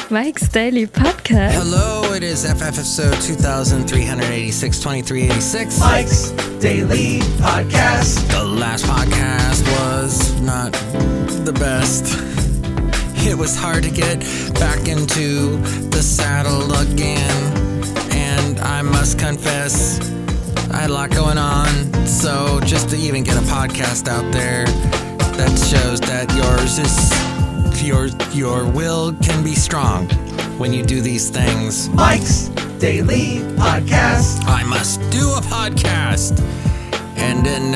Mike's Daily Podcast. Hello, it is FF episode 2386, 2386. Mike's Daily Podcast. The last podcast was not the best. It was hard to get back into the saddle again. And I must confess, I had a lot going on. So just to even get a podcast out there that shows that yours is... Your will can be strong when you do these things. Mike's Daily Podcast. I must do a podcast. And then,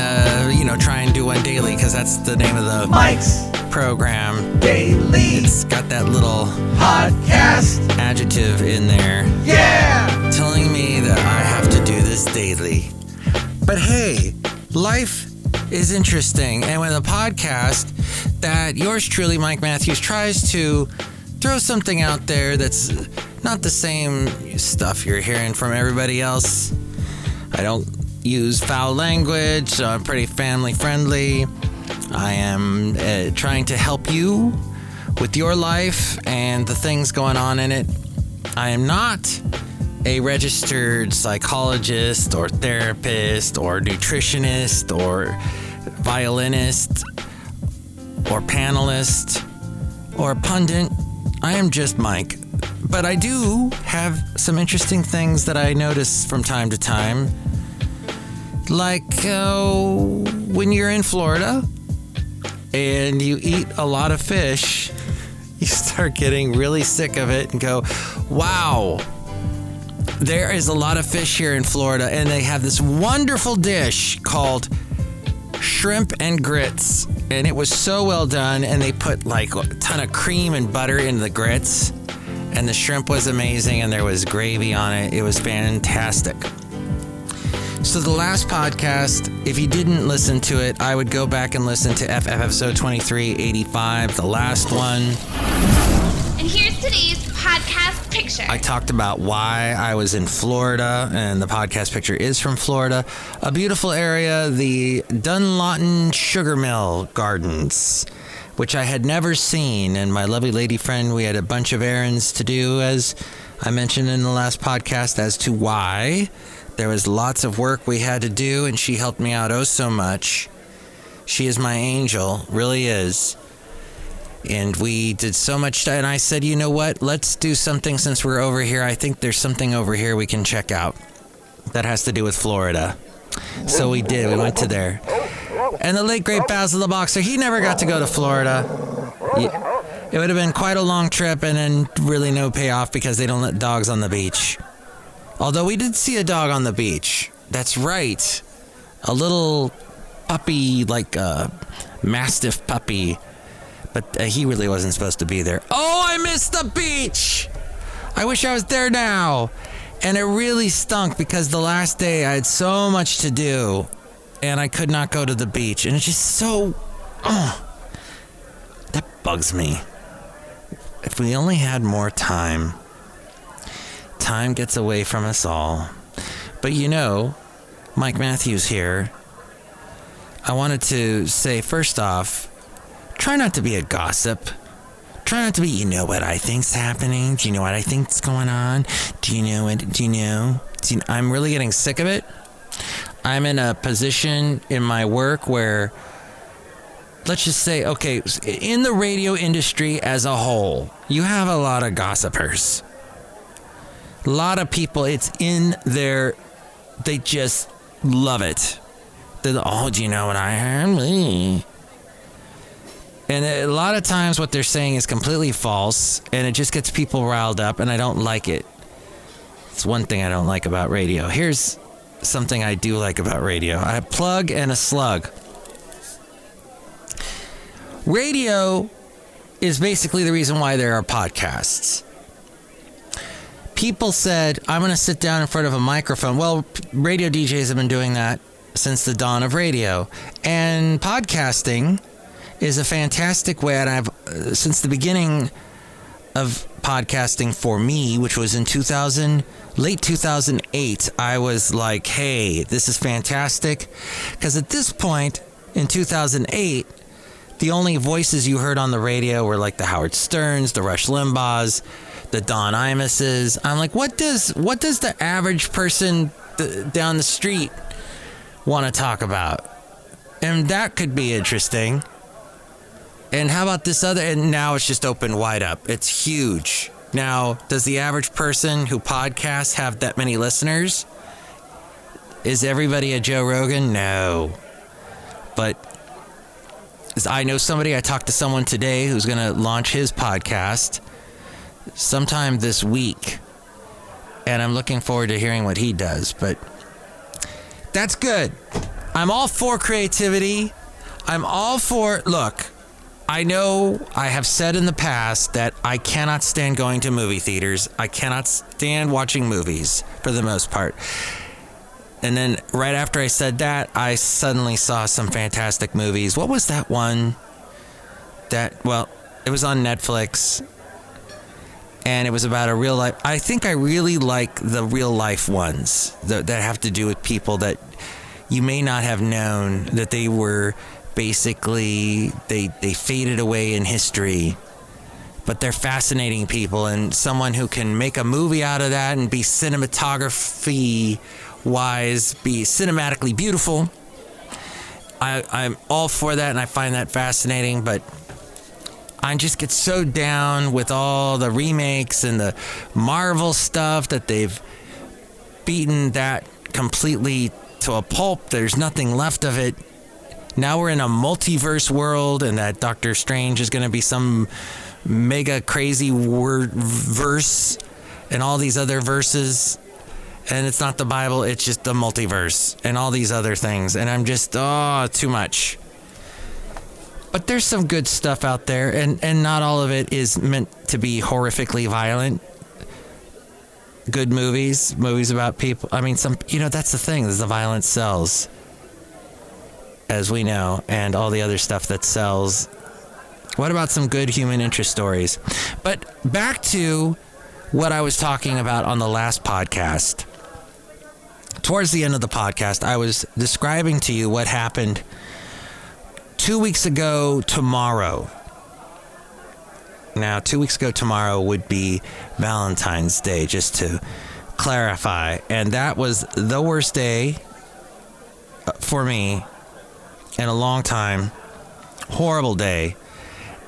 try and do one daily, because that's the name of the Mike's program. Daily. It's got that little Podcast. adjective in there. Yeah! Telling me that I have to do this daily. But hey, life is interesting. And with a podcast that yours truly, Mike Matthews, tries to throw something out there that's not the same stuff you're hearing from everybody else. I don't use foul language, so I'm pretty family friendly. I am trying to help you with your life and the things going on in it. I am not a registered psychologist or therapist or nutritionist or violinist or panelist or pundit. I am just Mike. But I do have some interesting things that I notice from time to time. Like when you're in Florida and you eat a lot of fish, you start getting really sick of it and go, wow, there is a lot of fish here in Florida, and they have this wonderful dish called shrimp and grits, and it was so well done, and they put like a ton of cream and butter in the grits, and the shrimp was amazing, and there was gravy on it. It was fantastic. So the last podcast, if you didn't listen to it, I would go back and listen to FF episode 2385, the last one. And here's today's podcast picture. I talked about why I was in Florida, and the podcast picture is from Florida. A beautiful area, the Dunlawton Sugar Mill Gardens, which I had never seen. And my lovely lady friend, we had a bunch of errands to do, as I mentioned in the last podcast, as to why. There was lots of work we had to do, and she helped me out oh so much. She is my angel, really is. And we did so much, and I said, you know what, let's do something since we're over here. I think there's something over here we can check out that has to do with Florida. So we did, we went to there. And the late great Basil the Boxer, he never got to go to Florida. It would have been quite a long trip and then really no payoff because they don't let dogs on the beach. Although we did see a dog on the beach. That's right. A little puppy, like a mastiff puppy. But he really wasn't supposed to be there. Oh, I missed the beach! I wish I was there now. And it really stunk because the last day I had so much to do and I could not go to the beach. And it's just so... that bugs me. If we only had more time. Time gets away from us all. But Mike Matthews here. I wanted to say, first off, try not to be a gossip. Try not to be, you know what I think's happening? Do you know what I think's going on? Do you know it? Do you know? I'm really getting sick of it. I'm in a position in my work where, let's just say, okay, in the radio industry as a whole, you have a lot of gossipers. A lot of people, it's in their, they just love it. They're, oh, do you know what I heard? And a lot of times what they're saying is completely false, and it just gets people riled up, and I don't like it. It's one thing I don't like about radio. Here's something I do like about radio. I have a plug and a slug. Radio is basically the reason why there are podcasts. People said, I'm going to sit down in front of a microphone. Well, radio DJs have been doing that since the dawn of radio. And podcasting is a fantastic way, and I've since the beginning of podcasting for me, which was in late 2008, I was like, hey, this is fantastic. Because at this point, in 2008, the only voices you heard on the radio were like the Howard Sterns, the Rush Limbaughs, the Don Imuses. I'm like, what does the average person down the street want to talk about? And that could be interesting. And how about this other? And now it's just open wide up. It's huge. Now, does the average person who podcasts have that many listeners? Is everybody a Joe Rogan? No. But I know somebody, I talked to someone today who's going to launch his podcast sometime this week. And I'm looking forward to hearing what he does. But that's good. I'm all for creativity. I'm all for, look, I know I have said in the past that I cannot stand going to movie theaters. I cannot stand watching movies for the most part. And then right after I said that, I suddenly saw some fantastic movies. What was that one? Well, it was on Netflix. And it was about a real life. I think I really like the real life ones that have to do with people that you may not have known that they were basically, they faded away in history. But they're fascinating people, and someone who can make a movie out of that and be cinematography-wise, be cinematically beautiful. I'm all for that, and I find that fascinating, but I just get so down with all the remakes and the Marvel stuff that they've beaten that completely to a pulp. There's nothing left of it. Now we're in a multiverse world, and that Doctor Strange is going to be some mega crazy word verse and all these other verses. And it's not the Bible, it's just the multiverse and all these other things. And I'm just, too much. But there's some good stuff out there, and not all of it is meant to be horrifically violent. Good movies about people. I mean, that's the thing, is the violence sells, as we know, and all the other stuff that sells. What about some good human interest stories? But back to what I was talking about on the last podcast. Towards the end of the podcast, I was describing to you what happened 2 weeks ago tomorrow. Now, 2 weeks ago tomorrow would be Valentine's Day, just to clarify. And that was the worst day for me in a long time. Horrible day.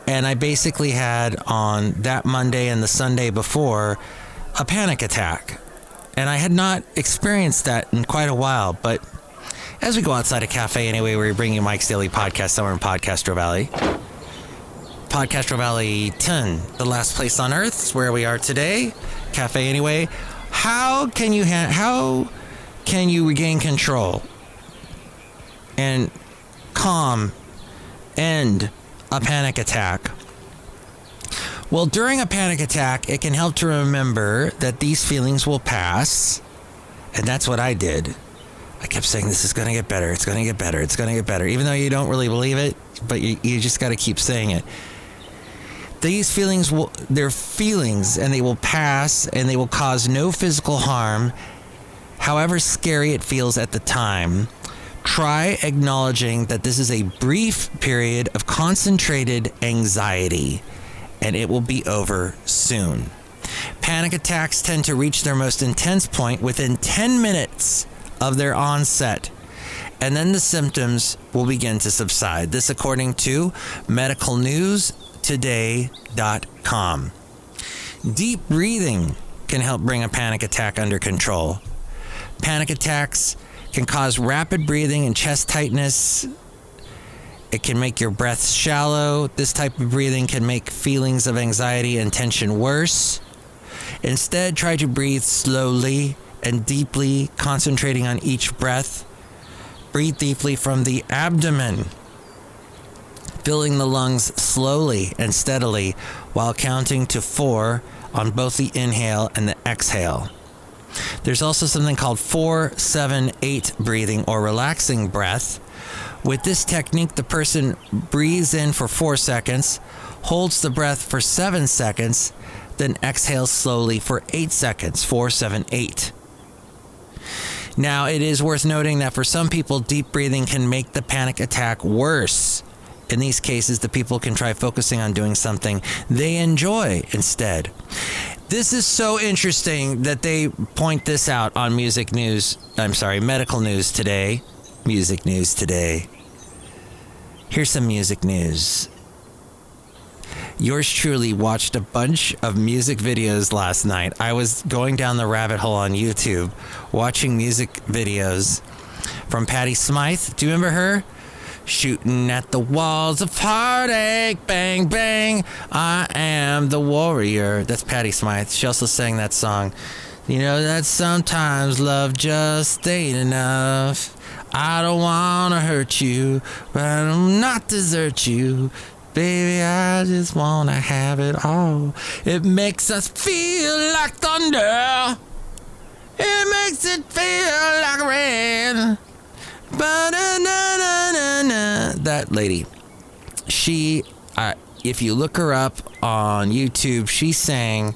And I basically had on that Monday and the Sunday before a panic attack. And I had not experienced that in quite a while. But as we go outside a cafe anyway, we're bringing Mike's Daily Podcast somewhere in Podcastro Valley. Podcastro Valley 10, the last place on earth, is where we are today. Cafe anyway. How can you regain control and end a panic attack? Well, during a panic attack, it can help to remember that these feelings will pass. And that's what I did. I kept saying, this is going to get better. It's going to get better. It's going to get better. Even though you don't really believe it, but you just got to keep saying it. These feelings they're feelings, and they will pass, and they will cause no physical harm, however scary it feels at the time. Try acknowledging that this is a brief period of concentrated anxiety, and it will be over soon. Panic attacks tend to reach their most intense point within 10 minutes of their onset, and then the symptoms will begin to subside. This according to medicalnewstoday.com. Deep breathing can help bring a panic attack under control. Panic attacks can cause rapid breathing and chest tightness. It can make your breath shallow. This type of breathing can make feelings of anxiety and tension worse. Instead, try to breathe slowly and deeply, concentrating on each breath. Breathe deeply from the abdomen, filling the lungs slowly and steadily while counting to 4 on both the inhale and the exhale. There's also something called 4-7-8 breathing, or relaxing breath. With this technique, the person breathes in for 4 seconds, holds the breath for 7 seconds, then exhales slowly for 8 seconds. 4-7-8. Now, it is worth noting that for some people, deep breathing can make the panic attack worse. In these cases, the people can try focusing on doing something they enjoy instead. This is so interesting that they point this out on medical news today. Music news today. Here's some music news. Yours truly watched a bunch of music videos last night. I was going down the rabbit hole on YouTube, watching music videos from Patti Smythe. Do you remember her? Shooting at the walls of heartache, bang, bang, I am the warrior. That's Patti Smythe. She also sang that song. You know that sometimes love just ain't enough. I don't want to hurt you, but I'm not desert you. Baby, I just want to have it all. It makes us feel like thunder. It makes it feel like rain. Ba-da-na-na-na-na. That lady, she, if you look her up on YouTube, she sang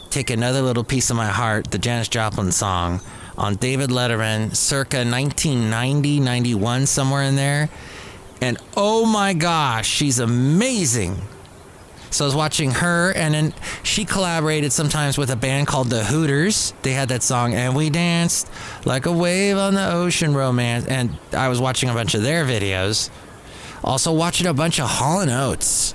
Take Another Little Piece of My Heart, the Janis Joplin song, on David Letterman circa 1990, 91, somewhere in there. And oh my gosh, she's amazing. So I was watching her, and then she collaborated sometimes with a band called The Hooters. They had that song, And We Danced Like a Wave on the Ocean Romance. And I was watching a bunch of their videos. Also watching a bunch of Hall & Oates.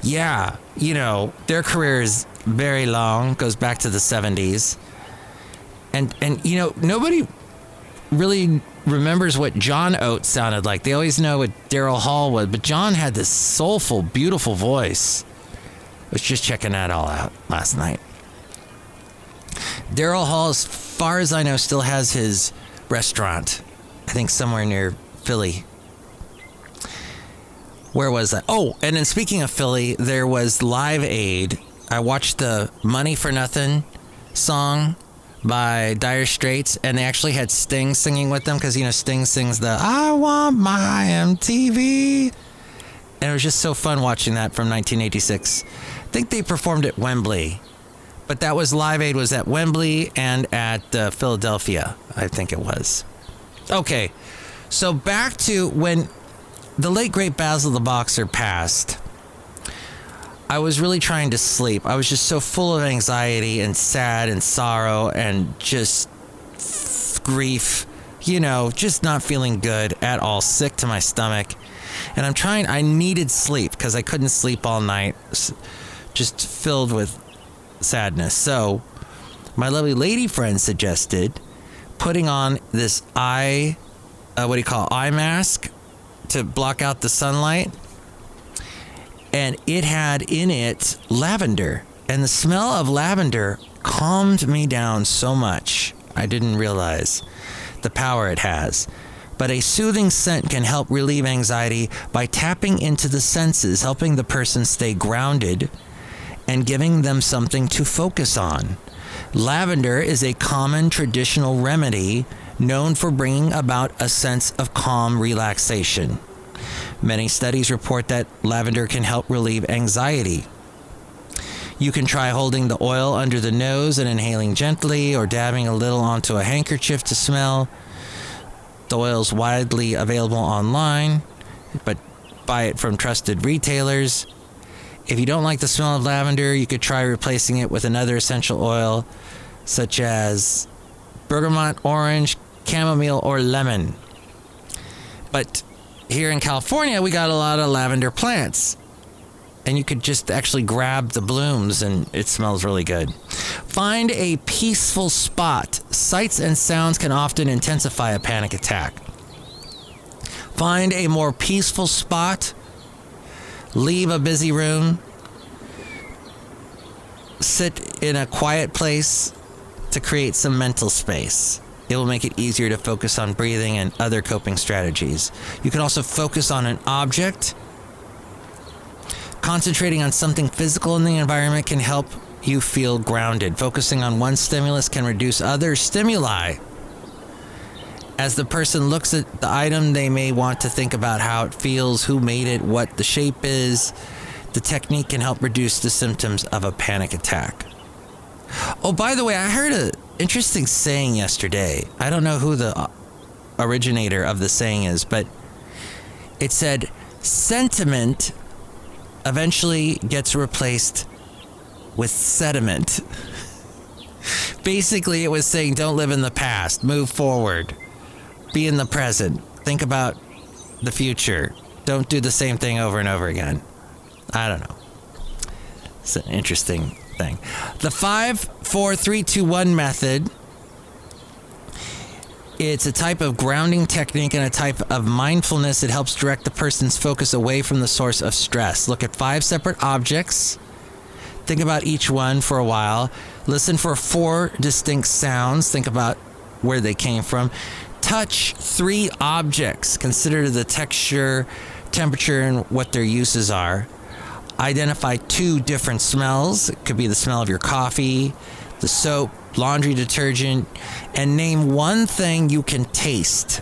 Yeah, you know, their career is very long, goes back to the 70s. And you know, nobody really remembers what John Oates sounded like. They always know what Daryl Hall was, but John had this soulful, beautiful voice. I was just checking that all out last night. Daryl Hall, as far as I know, still has his restaurant. I think somewhere near Philly. Where was that? Oh, and then speaking of Philly, there was Live Aid. I watched the Money for Nothing song by Dire Straits, and they actually had Sting singing with them, because, you know, Sting sings the I Want My MTV, and it was just so fun watching that from 1986. I think they performed at Wembley, but that was Live Aid was at Wembley and at Philadelphia, I think it was. Okay, so back to when the late great Basil the Boxer passed. I was really trying to sleep. I was just so full of anxiety and sad and sorrow and just grief, you know, just not feeling good at all, sick to my stomach. And I needed sleep because I couldn't sleep all night, just filled with sadness. So my lovely lady friend suggested putting on this eye mask to block out the sunlight. And it had in it lavender. And the smell of lavender calmed me down so much. I didn't realize the power it has. But a soothing scent can help relieve anxiety by tapping into the senses, helping the person stay grounded and giving them something to focus on. Lavender is a common traditional remedy known for bringing about a sense of calm relaxation. Many studies report that lavender can help relieve anxiety. You can try holding the oil under the nose and inhaling gently, or dabbing a little onto a handkerchief to smell. The oil is widely available online, but buy it from trusted retailers. If you don't like the smell of lavender, you could try replacing it with another essential oil, such as bergamot, orange, chamomile, or lemon. But here in California, we got a lot of lavender plants, and you could just actually grab the blooms and it smells really good. Find a peaceful spot. Sights and sounds can often intensify a panic attack. Find a more peaceful spot. Leave a busy room. Sit in a quiet place to create some mental space. It will make it easier to focus on breathing and other coping strategies. You can also focus on an object. Concentrating on something physical in the environment can help you feel grounded. Focusing on one stimulus can reduce other stimuli. As the person looks at the item, they may want to think about how it feels, who made it, what the shape is. The technique can help reduce the symptoms of a panic attack. Oh, by the way, I heard an interesting saying yesterday. I don't know who the originator of the saying is, but it said, sentiment eventually gets replaced with sediment. Basically, it was saying don't live in the past, move forward, be in the present, think about the future, don't do the same thing over and over again. I don't know. It's an interesting thing. The 5, 4, 3, 2, 1 method. It's a type of grounding technique and a type of mindfulness that helps direct the person's focus away from the source of stress. Look at 5 separate objects. Think about each one for a while. Listen for 4 distinct sounds. Think about where they came from. Touch 3 objects. Consider the texture, temperature, and what their uses are. Identify 2 different smells. It could be the smell of your coffee, the soap, laundry detergent, and name 1 thing you can taste.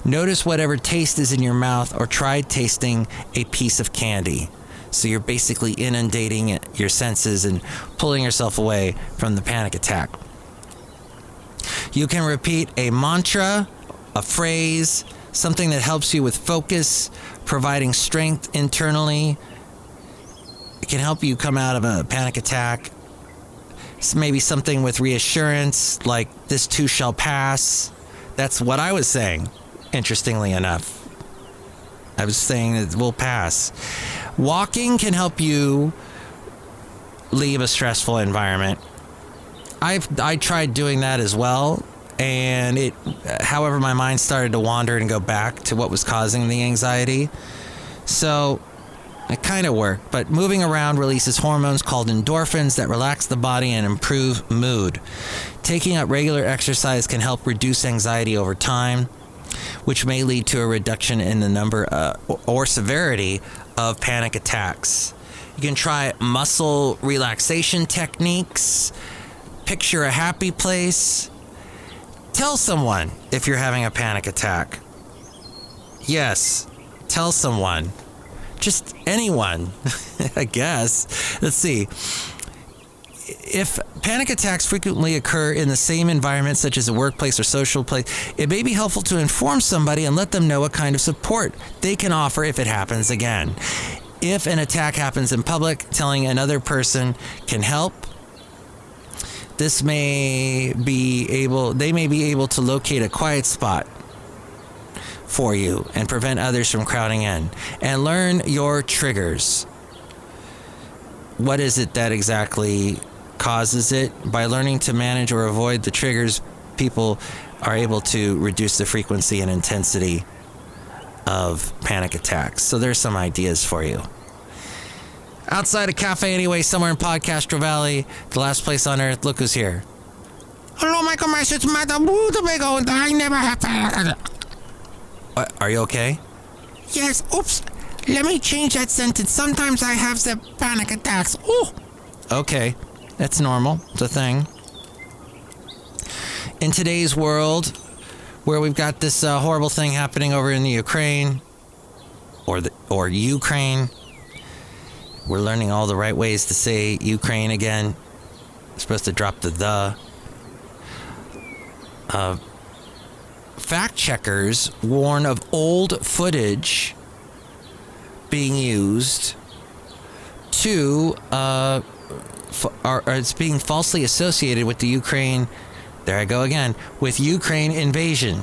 Notice whatever taste is in your mouth, or try tasting a piece of candy. So you're basically inundating your senses and pulling yourself away from the panic attack. You can repeat a mantra, a phrase, something that helps you with focus, providing strength internally. It can help you come out of a panic attack. It's maybe something with reassurance, like this too shall pass. That's what I was saying, interestingly enough. I was saying it will pass. Walking can help you leave a stressful environment. I tried doing that as well, and however, my mind started to wander and go back to what was causing the anxiety. So it kind of worked, but moving around releases hormones called endorphins that relax the body and improve mood. Taking up regular exercise can help reduce anxiety over time, which may lead to a reduction in the number or severity of panic attacks. You can try muscle relaxation techniques, picture a happy place, tell someone if you're having a panic attack. Yes, tell someone. Just anyone, I guess. Let's see. If panic attacks frequently occur in the same environment, such as a workplace or social place, it may be helpful to inform somebody and let them know what kind of support they can offer if it happens again. If an attack happens in public, telling another person can help. They may be able to locate a quiet spot for you and prevent others from crowding in. And learn your triggers. What is it that exactly causes it? By learning to manage or avoid the triggers, people are able to reduce the frequency and intensity of panic attacks. So there's some ideas for you. Outside a cafe anyway, somewhere in Podcastro Valley, the last place on earth, look who's here. Hello, Michael Myers, it's Madame Rootabega, and I never have... Are you okay? Yes, oops. Let me change that sentence. Sometimes I have the panic attacks. Ooh. Okay, that's normal. It's a thing. In today's world, where we've got this horrible thing happening over in the Ukraine, or Ukraine, we're learning all the right ways to say Ukraine again. We're supposed to drop the. Fact checkers warn of old footage being used to, it's being falsely associated with the Ukraine, there I go again, with Ukraine invasion.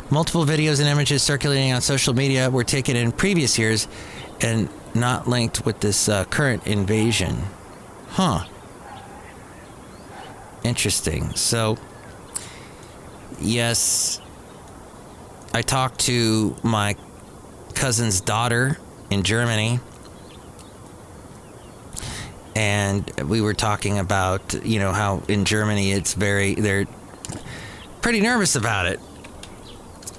Multiple videos and images circulating on social media were taken in previous years and not linked with this current invasion. Huh. Interesting. So, yes, I talked to my cousin's daughter in Germany, and we were talking about, how in Germany they're pretty nervous about it.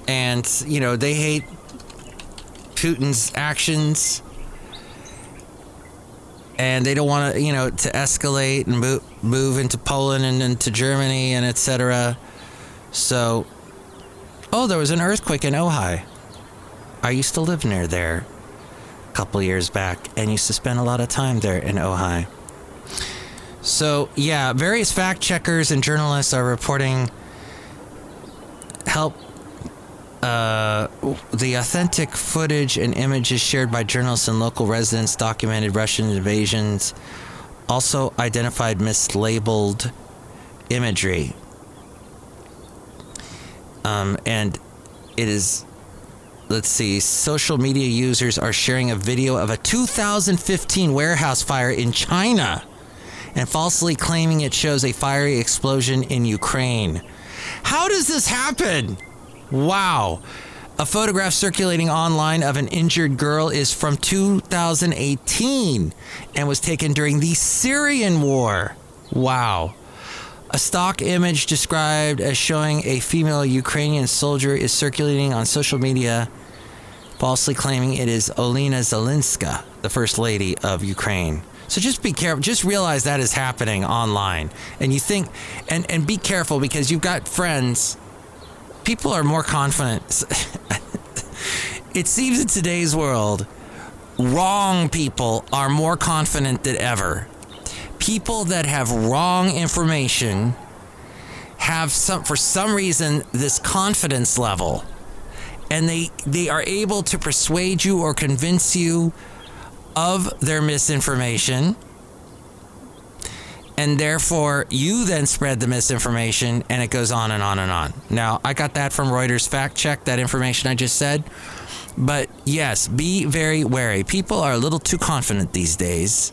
And, they hate Putin's actions, and they don't want to, to escalate and move into Poland and into Germany and etc. So, there was an earthquake in Ojai. I used to live near there a couple years back and used to spend a lot of time there in Ojai. So, yeah, various fact checkers and journalists are reporting the authentic footage and images shared by journalists and local residents documented Russian invasions also identified mislabeled imagery. And it is, let's see, social media users are sharing a video of a 2015 warehouse fire in China and falsely claiming it shows a fiery explosion in Ukraine. How does this happen? Wow. A photograph circulating online of an injured girl is from 2018 and was taken during the Syrian war. Wow. A stock image described as showing a female Ukrainian soldier is circulating on social media, falsely claiming it is Olena Zelenska, the first lady of Ukraine. So just be careful. Just realize that is happening online. And you think, and be careful because you've got friends. People are more confident. It seems in today's world, wrong people are more confident than ever. People that have wrong information have for some reason, this confidence level. And they are able to persuade you or convince you of their misinformation. And therefore, you then spread the misinformation, and it goes on and on and on. Now, I got that from Reuters fact check, that information I just said. But yes, be very wary. People are a little too confident these days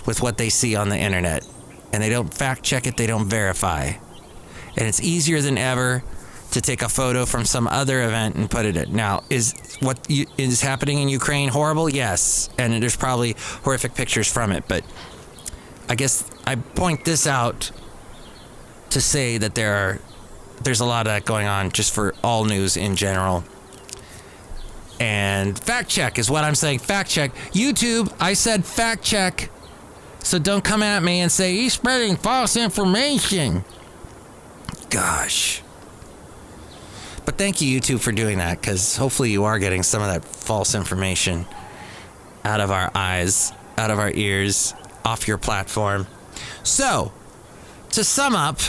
with what they see on the internet. And they don't fact check it, they don't verify. And it's easier than ever to take a photo from some other event and put it in. Now, is what is happening in Ukraine horrible? Yes. And there's probably horrific pictures from it. But I guess I point this out to say that there's a lot of that going on just for all news in general. And fact check is what I'm saying. Fact check. YouTube, I said fact check. So don't come at me and say he's spreading false information. Gosh. But thank you, YouTube, for doing that, because hopefully you are getting some of that false information out of our eyes, out of our ears, off your platform. So, to sum up,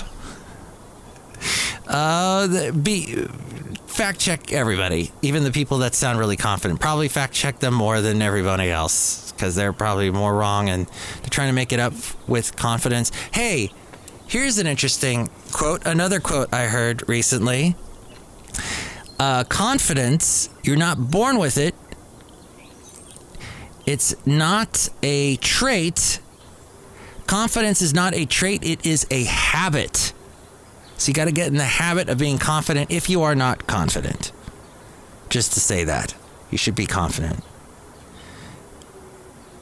fact check everybody, even the people that sound really confident. Probably fact check them more than everybody else, because they're probably more wrong and they're trying to make it up with confidence. Hey, here's an interesting quote. Another quote I heard recently. Confidence, you're not born with it. It's not a trait. Confidence is not a trait, it is a habit. So you got to get in the habit of being confident if you are not confident. Just to say that. You should be confident.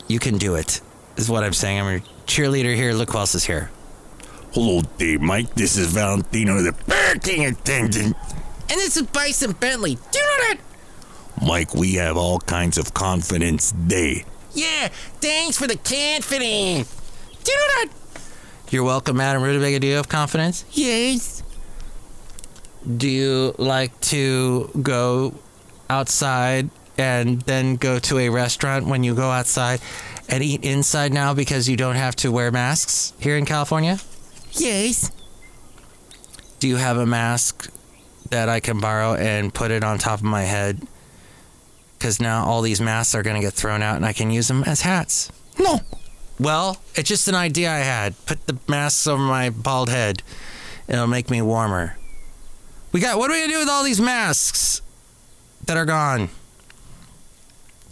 You can do it, is what I'm saying. I'm a cheerleader here. Look who else is here. Hello there, Mike. This is Valentino, the parking attendant. And this is Bison Bentley. Do you know that? Mike, we have all kinds of confidence day. Yeah, thanks for the confidence. Do you know that? You're welcome, Madame Rootabega. Do you have confidence? Yes. Do you like to go outside and then go to a restaurant when you go outside and eat inside now because you don't have to wear masks here in California? Yes. Do you have a mask that I can borrow and put it on top of my head? Because now all these masks are going to get thrown out and I can use them as hats. No. Well, it's just an idea I had. Put the masks over my bald head. It'll make me warmer. What are we going to do with all these masks that are gone?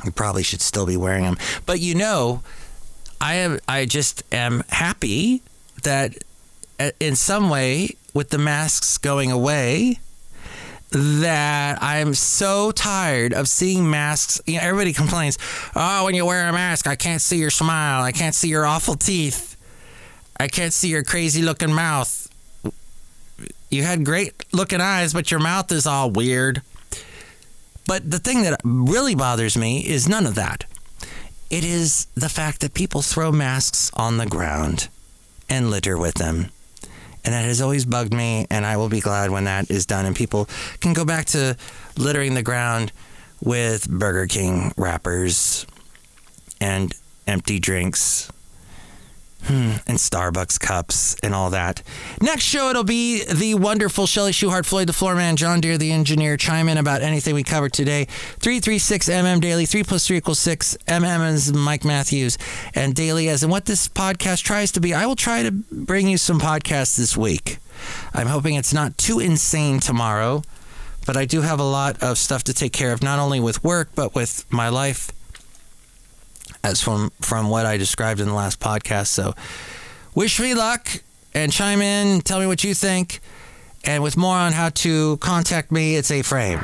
We probably should still be wearing them. But I just am happy that in some way, with the masks going away, that I'm so tired of seeing masks. You know, everybody complains, oh, when you wear a mask, I can't see your smile. I can't see your awful teeth. I can't see your crazy looking mouth. You had great looking eyes, but your mouth is all weird. But the thing that really bothers me is none of that. It is the fact that people throw masks on the ground and litter with them. And that has always bugged me, and I will be glad when that is done and people can go back to littering the ground with Burger King wrappers and empty drinks And Starbucks cups and all that. Next show, it'll be the wonderful Chely Shoehart, Floyd the Floorman, John Deere the engineer. Chime in about anything we covered today. 336MM daily. 3 plus 3 equals 6. MM is Mike Matthews. And daily as in what this podcast tries to be. I will try to bring you some podcasts this week. I'm hoping it's not too insane tomorrow. But I do have a lot of stuff to take care of, not only with work, but with my life. As from what I described in the last podcast. So wish me luck and chime in. Tell me what you think. And with more on how to contact me, it's A-Frame.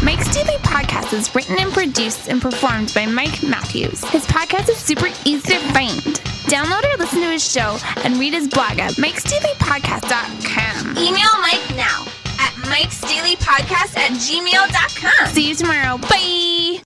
Mike's Daily Podcast is written and produced and performed by Mike Matthews. His podcast is super easy to find. Download or listen to his show and read his blog at mikesdailypodcast.com. Email Mike now at mikesdailypodcast@gmail.com. See you tomorrow. Bye!